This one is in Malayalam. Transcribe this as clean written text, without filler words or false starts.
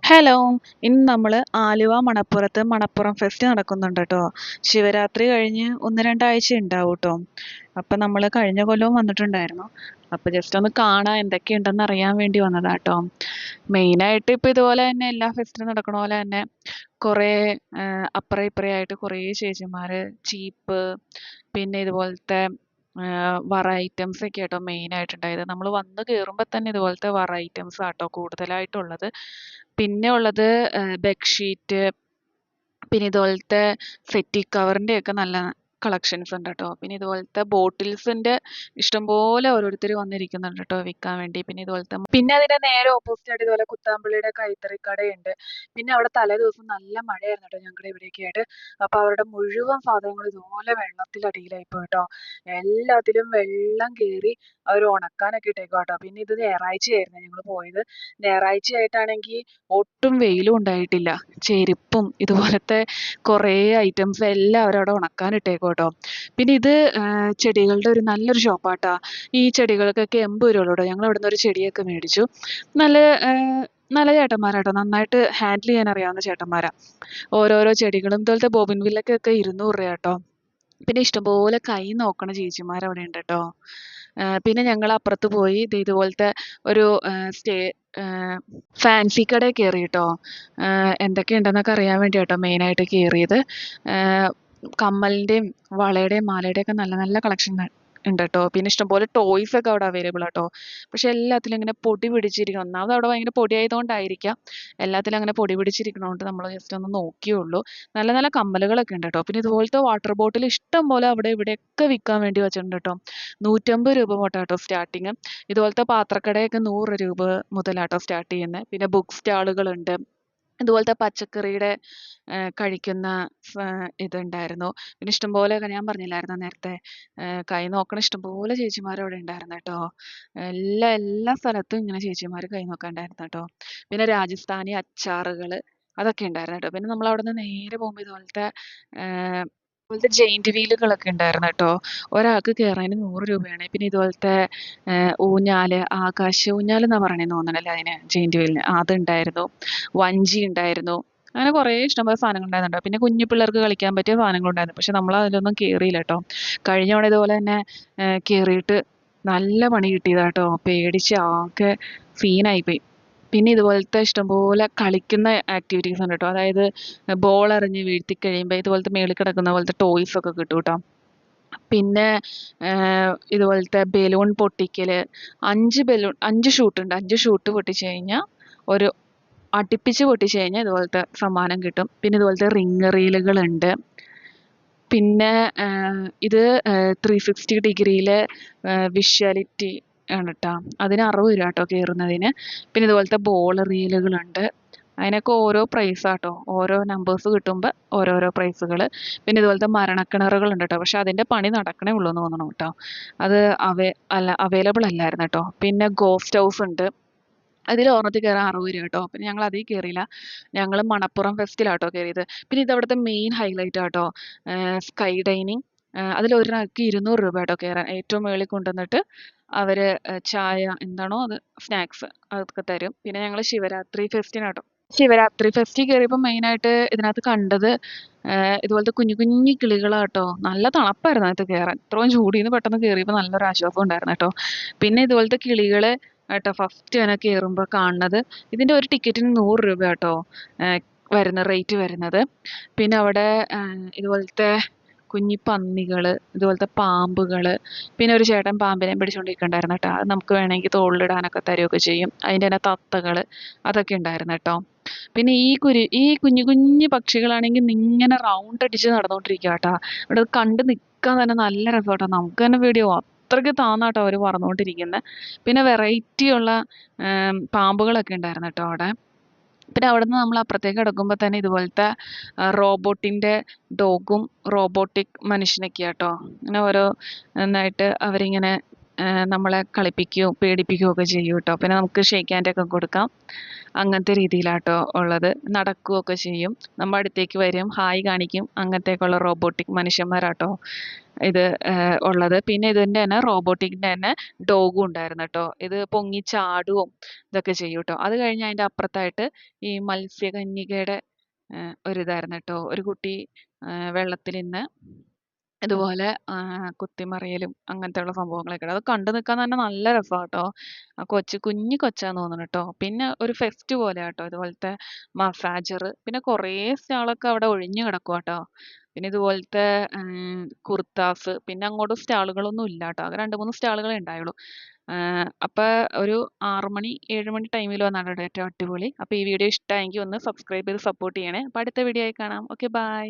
ഹലോ! ഇന്ന് നമ്മള് ആലുവ മണപ്പുറത്ത് മണപ്പുറം ഫെസ്റ്റ് നടക്കുന്നുണ്ട് ട്ടോ. ശിവരാത്രി കഴിഞ്ഞ് 1, 2 ആഴ്ച ഉണ്ടാവും ട്ടോ. അപ്പം നമ്മള് കഴിഞ്ഞ കൊല്ലവും വന്നിട്ടുണ്ടായിരുന്നു. അപ്പം ജസ്റ്റ് ഒന്ന് കാണാൻ എന്തൊക്കെയുണ്ടെന്ന് അറിയാൻ വേണ്ടി വന്നതാട്ടോ. മെയിനായിട്ട് ഇപ്പം ഇതുപോലെ തന്നെ എല്ലാ ഫെസ്റ്റിനും നടക്കണ പോലെ തന്നെ കുറേ അപ്പുറം ഇപ്പുറം ആയിട്ട് കുറേ ചേച്ചിമാര് ചീപ്പ് പിന്നെ ഇതുപോലത്തെ വറ ഐറ്റംസ് ഒക്കെ ആട്ടോ മെയിനായിട്ടുണ്ടായത്. നമ്മൾ വന്ന് കേറുമ്പോൾ തന്നെ ഇതുപോലത്തെ വറ ഐറ്റംസ് ആട്ടോ കൂടുതലായിട്ടുള്ളത്. പിന്നെ ഉള്ളത് ബെഡ്ഷീറ്റ് പിന്നെ ഇതുപോലത്തെ സെറ്റി കവറിൻ്റെ ഒക്കെ നല്ല കളക്ഷൻസ് ഉണ്ട് കേട്ടോ. പിന്നെ ഇതുപോലത്തെ ബോട്ടിൽസിൻ്റെ ഇഷ്ടംപോലെ ഓരോരുത്തർ വന്നിരിക്കുന്നുണ്ട് കേട്ടോ വിൽക്കാൻ വേണ്ടി. പിന്നെ ഇതുപോലത്തെ പിന്നെ അതിൻ്റെ നേരെ ഓപ്പോസിറ്റ് ആയിട്ട് ഇതുപോലെ കുത്താമ്പുള്ളിയുടെ കൈത്തറിക്കടയുണ്ട്. പിന്നെ അവിടെ തലേ ദിവസം നല്ല മഴയായിരുന്നു കേട്ടോ ഞങ്ങളുടെ ഇവിടെയൊക്കെ ആയിട്ട്. അപ്പോൾ അവരുടെ മുഴുവൻ സാധനങ്ങളും ഇതുപോലെ വെള്ളത്തിലടിയിലായി പോയി കേട്ടോ. എല്ലാത്തിലും വെള്ളം കയറി അവർ ഉണക്കാനൊക്കെ ഇട്ടേക്കുവാ കേട്ടോ. പിന്നെ ഇത് ഞായറാഴ്ചയായിരുന്നു ഞങ്ങൾ പോയത്. ഞായറാഴ്ചയായിട്ടാണെങ്കിൽ ഒട്ടും വെയിലും ഉണ്ടായിട്ടില്ല. ചെരുപ്പും ഇതുപോലത്തെ കുറേ ഐറ്റംസ് എല്ലാം അവരവിടെ ഉണക്കാനിട്ടേക്കും കേട്ടോ. പിന്നെ ഇത് ചെടികളുടെ ഒരു നല്ലൊരു ഷോപ്പാട്ടാ. ഈ ചെടികൾക്കൊക്കെ 80 രൂപ ഉള്ളൂ. ഞങ്ങൾ അവിടെ നിന്ന് ഒരു ചെടിയൊക്കെ മേടിച്ചു. നല്ല നല്ല ചേട്ടന്മാരാട്ടോ. നന്നായിട്ട് ഹാൻഡിൽ ചെയ്യാൻ അറിയാവുന്ന ചേട്ടന്മാരാ. ഓരോരോ ചെടികളും ഇതുപോലത്തെ ബോബിൻവില്ലക്കൊക്കെ 200 രൂപയാട്ടോ. പിന്നെ ഇഷ്ടംപോലെ കൈ നോക്കണ ചേച്ചിമാർ അവിടെ ഉണ്ട് കേട്ടോ. പിന്നെ ഞങ്ങൾ അപ്പുറത്ത് പോയി ഇതുപോലത്തെ ഒരു ഫാൻസി കടയിൽ കയറി കേട്ടോ. എന്തൊക്കെയുണ്ടെന്നൊക്കെ അറിയാൻ വേണ്ടി കേട്ടോ മെയിനായിട്ട് കയറിയത്. കമ്മലിൻ്റെയും വളയുടെയും മാലയുടെയും ഒക്കെ നല്ല നല്ല കളക്ഷൻ ഉണ്ട് കേട്ടോ. പിന്നെ ഇഷ്ടംപോലെ ടോയ്സ് ഒക്കെ അവിടെ അവൈലബിൾ ആട്ടോ. പക്ഷെ എല്ലാത്തിലും ഇങ്ങനെ പൊടി പിടിച്ചിരിക്കണം. ഒന്നാമത് അവിടെ ഭയങ്കര പൊടി ആയതുകൊണ്ടായിരിക്കാം എല്ലാത്തിലും അങ്ങനെ പൊടി പിടിച്ചിരിക്കണോണ്ട് നമ്മൾ ജസ്റ്റ് ഒന്ന് നോക്കിയുള്ളൂ. നല്ല നല്ല കമ്മലുകളൊക്കെ ഉണ്ട് കേട്ടോ. പിന്നെ ഇതുപോലത്തെ വാട്ടർ ബോട്ടിൽ ഇഷ്ടം പോലെ അവിടെ ഇവിടെയൊക്കെ വിൽക്കാൻ വേണ്ടി വെച്ചിട്ടുണ്ട് കേട്ടോ. 150 രൂപ തൊട്ടാട്ടോ സ്റ്റാർട്ടിങ്. ഇതുപോലത്തെ പാത്രക്കടയൊക്കെ 100 രൂപ മുതലാട്ടോ സ്റ്റാർട്ട് ചെയ്യുന്നത്. പിന്നെ ബുക്ക് സ്റ്റാളുകളുണ്ട്. ഇതുപോലത്തെ പച്ചക്കറിയുടെ കഴിക്കുന്ന ഇതുണ്ടായിരുന്നു. പിന്നെ ഇഷ്ടംപോലെ ഞാൻ പറഞ്ഞില്ലായിരുന്നോ നേരത്തെ കൈ നോക്കണ ഇഷ്ടംപോലെ ചേച്ചിമാർ അവിടെ ഉണ്ടായിരുന്നു കേട്ടോ. എല്ലാ സ്ഥലത്തും ഇങ്ങനെ ചേച്ചിമാർ കൈ നോക്കാൻ ഉണ്ടായിരുന്നു കേട്ടോ. പിന്നെ രാജസ്ഥാനി അച്ചാറുകൾ അതൊക്കെ ഉണ്ടായിരുന്നു കേട്ടോ. പിന്നെ നമ്മൾ അവിടെ നിന്ന് നേരെ പോകുമ്പോൾ ഇതുപോലത്തെ ജെയിന്റ് വീലുകളൊക്കെ ഉണ്ടായിരുന്നു കേട്ടോ. ഒരാൾക്ക് കയറാൻ 100 രൂപയാണ്. പിന്നെ ഇതുപോലത്തെ ഊഞ്ഞാല് ആകാശ ഊഞ്ഞാലെന്നാ പറയണേന്ന് തോന്നണല്ലേ അതിന് ജെയിന്റ് വീലിന്. അതുണ്ടായിരുന്നു. വഞ്ചി ഉണ്ടായിരുന്നു. അങ്ങനെ കുറേ ഇഷ്ടംപോലെ സാധനങ്ങൾ ഉണ്ടായിരുന്നു. പിന്നെ കുഞ്ഞു പിള്ളേർക്ക് കളിക്കാൻ പറ്റിയ സാധനങ്ങളുണ്ടായിരുന്നു. പക്ഷെ നമ്മൾ അതിലൊന്നും കയറിയില്ല കേട്ടോ. കഴിഞ്ഞ തവണ ഇതുപോലെ തന്നെ കയറിയിട്ട് നല്ല പണി കിട്ടിയതാട്ടോ. പേടിച്ച് ആകെ സീനായിപ്പോയി. പിന്നെ ഇതുപോലത്തെ ഇഷ്ടംപോലെ കളിക്കുന്ന ആക്ടിവിറ്റീസ് ഉണ്ട് കേട്ടോ. അതായത് ബോൾ എറിഞ്ഞ് വീഴ്ത്തി കഴിയുമ്പോൾ ഇതുപോലത്തെ മേളിൽ കിടക്കുന്ന പോലത്തെ ടോയ്സ് ഒക്കെ കിട്ടും കേട്ടോ. പിന്നെ ഇതുപോലത്തെ ബലൂൺ പൊട്ടിക്കല് 5 ഷൂട്ട് ഉണ്ട്. 5 ഷൂട്ട് പൊട്ടിച്ച് കഴിഞ്ഞാൽ ഒരു അടുപ്പിച്ച് പൊട്ടിച്ച് കഴിഞ്ഞാൽ ഇതുപോലത്തെ സമ്മാനം കിട്ടും. പിന്നെ ഇതുപോലത്തെ റിങ് റീലുകളുണ്ട്. പിന്നെ ഇത് 360 ഡിഗ്രിയിലെ വിഷ്വാലിറ്റി ആണ് കേട്ടോ. അതിന് 60 രൂപ കേട്ടോ കയറുന്നതിന്. പിന്നെ ഇതുപോലത്തെ ബോൾ റീലുകളുണ്ട്. അതിനൊക്കെ ഓരോ പ്രൈസാട്ടോ. ഓരോ നമ്പേഴ്സ് കിട്ടുമ്പോൾ ഓരോരോ പ്രൈസുകൾ. പിന്നെ ഇതുപോലത്തെ മരണക്കിണറുകളുണ്ട് കേട്ടോ. പക്ഷെ അതിൻ്റെ പണി നടക്കണേ ഉള്ളൂ എന്ന് തോന്നണം കേട്ടോ. അത് അവൈലബിൾ അല്ലായിരുന്നു കേട്ടോ. പിന്നെ ഗോസ്റ്റ് ഹൗസ് ഉണ്ട്. അതിൽ ഒരെണ്ണത്തിൽ കയറാൻ 60 രൂപ കേട്ടോ. പിന്നെ ഞങ്ങൾ അതിൽ കയറിയില്ല. ഞങ്ങൾ മണപ്പുറം ഫെസ്റ്റിലാട്ടോ കയറിയത്. പിന്നെ ഇതവിടുത്തെ മെയിൻ ഹൈലൈറ്റ് ആട്ടോ. Sky dining. അതിൽ ഒരാൾക്ക് 200 രൂപ കേട്ടോ കയറാൻ. ഏറ്റവും മുകളിൽ കൊണ്ടുവന്നിട്ട് അവർ ചായ എന്താണോ അത് സ്നാക്സ് അതൊക്കെ തരും. പിന്നെ ഞങ്ങൾ ശിവരാത്രി ഫെസ്റ്റിനാട്ടോ. ശിവരാത്രി ഫെസ്റ്റിൽ കയറിയപ്പോൾ മെയിനായിട്ട് ഇതിനകത്ത് കണ്ടത് ഇതുപോലത്തെ കുഞ്ഞു കുഞ്ഞു കിളികളാട്ടോ. നല്ല തണുപ്പായിരുന്നു അതിനകത്ത് കയറാൻ. ഇത്രയും ചൂടിൽ നിന്ന് പെട്ടെന്ന് കയറിയപ്പോൾ നല്ലൊരു ആശ്വാസം ഉണ്ടായിരുന്നു കേട്ടോ. പിന്നെ ഇതുപോലത്തെ കിളികളെ കേട്ടോ ഫസ്റ്റ് തന്നെ കയറുമ്പോൾ കാണുന്നത്. ഇതിൻ്റെ ഒരു ടിക്കറ്റിന് 100 രൂപ കേട്ടോ റേറ്റ് വരുന്നത്. പിന്നെ അവിടെ ഇതുപോലത്തെ കുഞ്ഞി പന്നികൾ ഇതുപോലത്തെ പാമ്പുകൾ. പിന്നെ ഒരു ചേട്ടൻ പാമ്പിനെ പിടിച്ചുകൊണ്ടിരിക്കണ്ടായിരുന്നു കേട്ടോ. അത് നമുക്ക് വേണമെങ്കിൽ തോളിലിടാനൊക്കെ തരുമൊക്കെ ചെയ്യും. അതിൻ്റെ തന്നെ തത്തകൾ അതൊക്കെ ഉണ്ടായിരുന്നു കേട്ടോ. പിന്നെ ഈ കുഞ്ഞു കുഞ്ഞു പക്ഷികളാണെങ്കിൽ ഇങ്ങനെ റൗണ്ട് അടിച്ച് നടന്നുകൊണ്ടിരിക്കുക കേട്ടോ. ഇവിടെ കണ്ട് നിൽക്കാൻ തന്നെ നല്ല രസം കേട്ടോ. നമുക്ക് തന്നെ പേടിയാവും. അത്രയ്ക്ക് താന്നാട്ടോ അവർ പറന്നുകൊണ്ടിരിക്കുന്നത്. പിന്നെ വെറൈറ്റി ഉള്ള പാമ്പുകളൊക്കെ ഉണ്ടായിരുന്നു കേട്ടോ അവിടെ. പിന്നെ അവിടെ നിന്ന് നമ്മൾ അപ്പുറത്തേക്ക് കിടക്കുമ്പോൾ തന്നെ ഇതുപോലത്തെ റോബോട്ടിൻ്റെ ഡോഗും റോബോട്ടിക് മനുഷ്യനൊക്കെ കേട്ടോ. ഇങ്ങനെ ഓരോ നന്നായിട്ട് അവരിങ്ങനെ നമ്മളെ കളിപ്പിക്കുകയും പേടിപ്പിക്കുകയും ഒക്കെ ചെയ്യും കേട്ടോ. പിന്നെ നമുക്ക് ഷേക്ക് ഹാൻഡൊക്കെ കൊടുക്കാം. അങ്ങനത്തെ രീതിയിലാട്ടോ ഉള്ളത്. നടക്കുകയൊക്കെ ചെയ്യും. നമ്മുടെ അടുത്തേക്ക് വരും, ഹായ് കാണിക്കും. അങ്ങനത്തെയൊക്കെയുള്ള റോബോട്ടിക് മനുഷ്യന്മാരാട്ടോ ഇത് ഉള്ളത്. പിന്നെ ഇതിൻ്റെ തന്നെ റോബോട്ടിക്കിൻ്റെ തന്നെ ഡോഗും ഉണ്ടായിരുന്നു കേട്ടോ. ഇത് പൊങ്ങി ചാടുകയും ഇതൊക്കെ ചെയ്യും ട്ടോ. അത് കഴിഞ്ഞ് അതിൻ്റെ അപ്പുറത്തായിട്ട് ഈ മത്സ്യകന്യകയുടെ ഒരിതായിരുന്നു കേട്ടോ. ഒരു കുട്ടി വെള്ളത്തിൽ ഇതുപോലെ കുത്തിമറിയലും അങ്ങനത്തെയുള്ള സംഭവങ്ങളൊക്കെ ഉണ്ട്. അത് കണ്ടു നിൽക്കാൻ തന്നെ നല്ല രസാട്ടോ. ആ കുഞ്ഞി കൊച്ചാന്ന് തോന്നുന്നു ട്ടോ. പിന്നെ ഒരു ഫെസ്റ്റ് പോലെയാട്ടോ ഇതുപോലത്തെ മസാജർ. പിന്നെ കുറേ സ്റ്റാളൊക്കെ അവിടെ ഒഴിഞ്ഞു കിടക്കുവാട്ടോ. പിന്നെ ഇതുപോലത്തെ കുർത്താസ്. പിന്നെ അങ്ങോട്ട് സ്റ്റാളുകളൊന്നും ഇല്ലാട്ടോ. ആകെ 2, 3 സ്റ്റാളുകളേ ഉണ്ടായുള്ളൂ. അപ്പൊ ഒരു 6 മണി 7 മണി ടൈമിൽ വന്നാണ് കേട്ടോ ഏറ്റവും അടിപൊളി. അപ്പൊ ഈ വീഡിയോ ഇഷ്ടമായെങ്കിൽ ഒന്ന് സബ്സ്ക്രൈബ് ചെയ്ത് സപ്പോർട്ട് ചെയ്യണേ. അപ്പൊ അടുത്ത വീഡിയോ ആയി കാണാം. Okay bye.